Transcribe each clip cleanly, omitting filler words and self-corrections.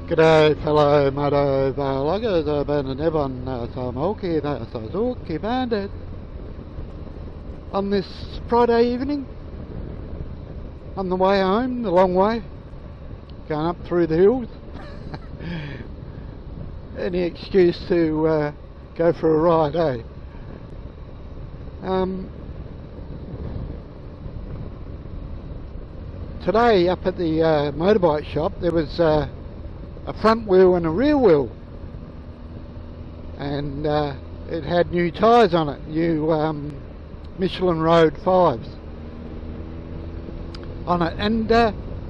G'day fellow moto vloggers, ben and Evan Samoki, Suzuki Bandit. On this Friday evening, on the way home, the long way, going up through the hills. Any excuse to go for a ride, eh? Today up at the motorbike shop there was a front wheel and a rear wheel, and it had new tyres on it, new Michelin Road 5s on it, and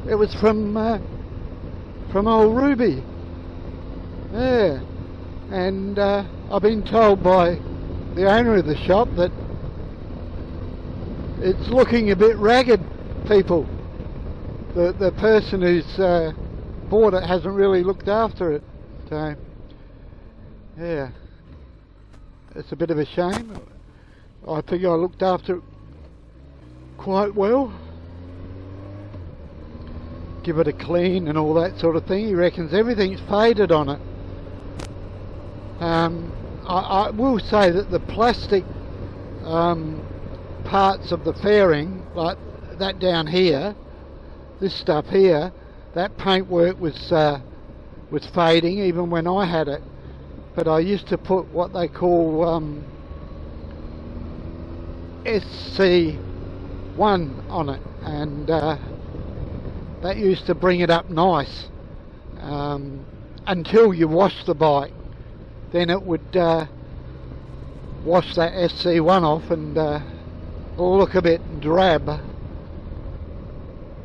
it was from old Ruby. Yeah, and I've been told by the owner of the shop that it's looking a bit ragged, people. The person who's bought it hasn't really looked after it, so yeah, it's a bit of a shame. I think I looked after it quite well, give it a clean and all that sort of thing. He reckons everything's faded on it. I will say that the plastic parts of the fairing, like that down here, this stuff here, that paintwork was fading even when I had it. But I used to put what they call SC1 on it, and that used to bring it up nice until you wash the bike. Then it would wash that SC1 off and look a bit drab.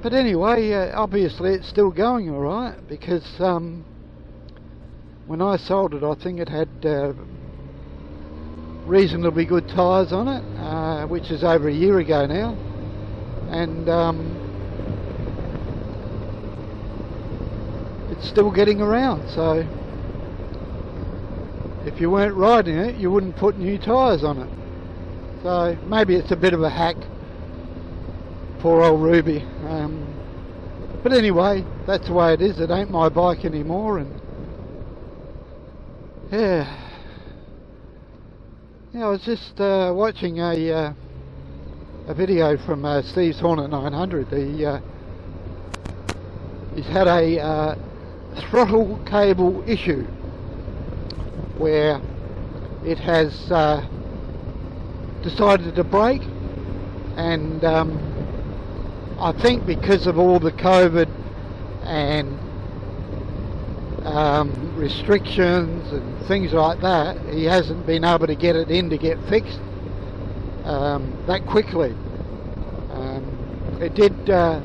But anyway, obviously it's still going alright, because when I sold it I think it had reasonably good tyres on it, which is over a year ago now, and it's still getting around. So if you weren't riding it you wouldn't put new tyres on it. So maybe it's a bit of a hack, poor old Ruby. But anyway, that's the way it is. It ain't my bike anymore, and yeah, I was just watching a video from Steve's Hornet 900. He's had a throttle cable issue where it has decided to break, and I think because of all the COVID and restrictions and things like that, he hasn't been able to get it in to get fixed that quickly. It did.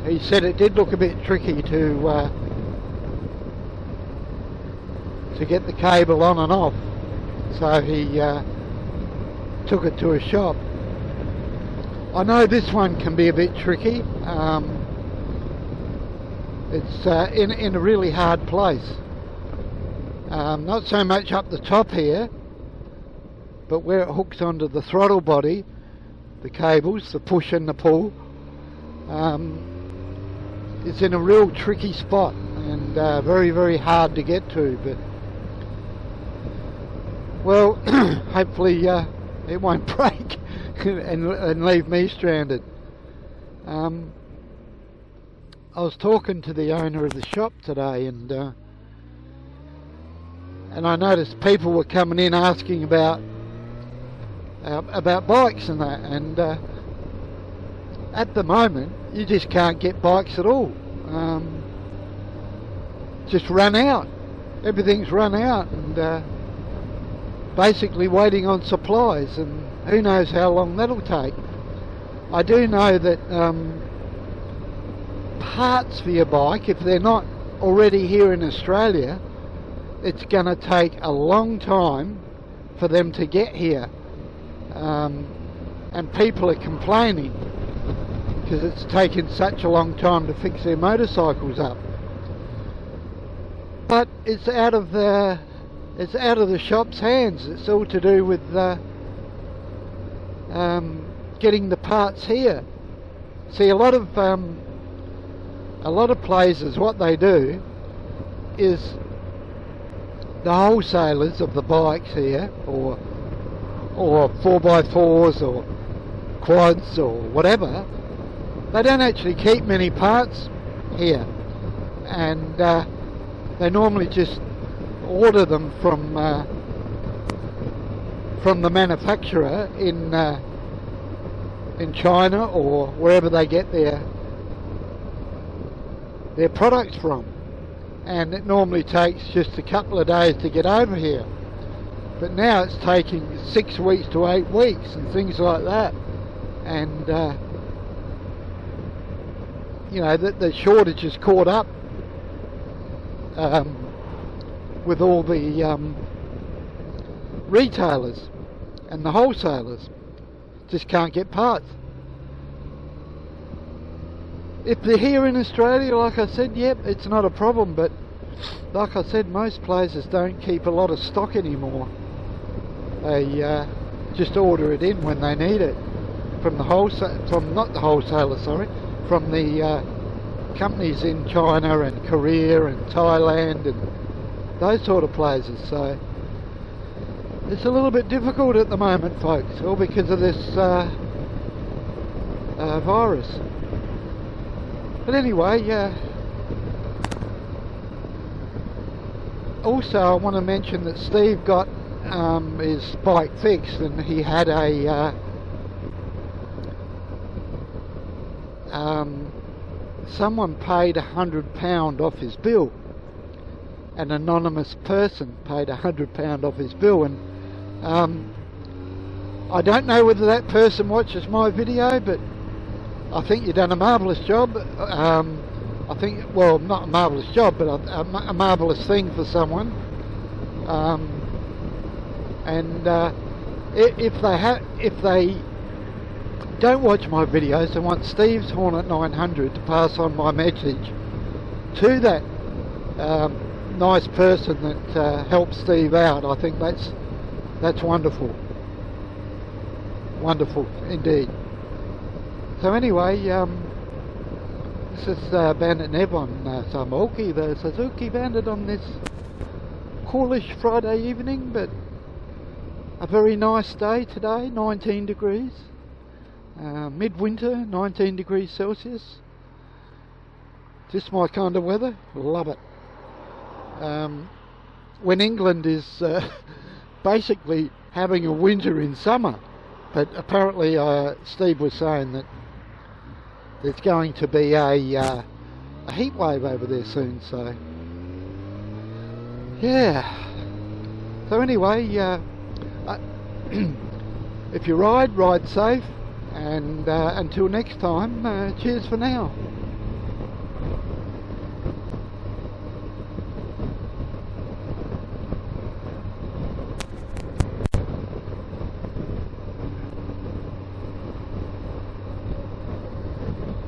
He said it did look a bit tricky to get the cable on and off, so he took it to a shop. I know this one can be a bit tricky. It's in a really hard place. Not so much up the top here, but where it hooks onto the throttle body, the cables, the push and the pull, it's in a real tricky spot, and very, very hard to get to. But well, hopefully it won't break and leave me stranded. I was talking to the owner of the shop today, and I noticed people were coming in asking about bikes and that, and at the moment you just can't get bikes at all. Just run out. Everything's run out, and basically waiting on supplies, and who knows how long that'll take. I do know that parts for your bike, if they're not already here in Australia, it's going to take a long time for them to get here, and people are complaining because it's taken such a long time to fix their motorcycles up. But it's out of the shop's hands. It's all to do with getting the parts here. See, a lot of places, what they do is the wholesalers of the bikes here, or 4x4s or quads or whatever, they don't actually keep many parts here, and they normally just order them from the manufacturer in China or wherever they get their products from, and it normally takes just a couple of days to get over here. But now it's taking 6 weeks to 8 weeks and things like that, and you know, the shortage is caught up with all the retailers, and the wholesalers just can't get parts. If they're here in Australia, like I said, yep, it's not a problem, but like I said, most places don't keep a lot of stock anymore. They just order it in when they need it from the from the companies in China and Korea and Thailand and those sort of places. So it's a little bit difficult at the moment, folks, all because of this virus. But anyway, also I want to mention that Steve got his bike fixed, and he had a someone paid £100 off his bill. An anonymous person paid £100 off his bill, and I don't know whether that person watches my video, but I think you've done a marvellous job. I think, well, not a marvellous job, but a marvellous thing for someone. If they don't watch my videos, I want Steve's Hornet 900 to pass on my message to that nice person that helped Steve out. I think that's wonderful. Wonderful indeed. So anyway, this is Bandit Nev on Samoki, the Suzuki Bandit, on this coolish Friday evening, but a very nice day today, 19 degrees. Midwinter, 19 degrees Celsius. Just my kind of weather, love it. When England is basically having a winter in summer, but apparently Steve was saying that there's going to be a heat wave over there soon, so yeah. So anyway, if you ride safe, and until next time, cheers for now.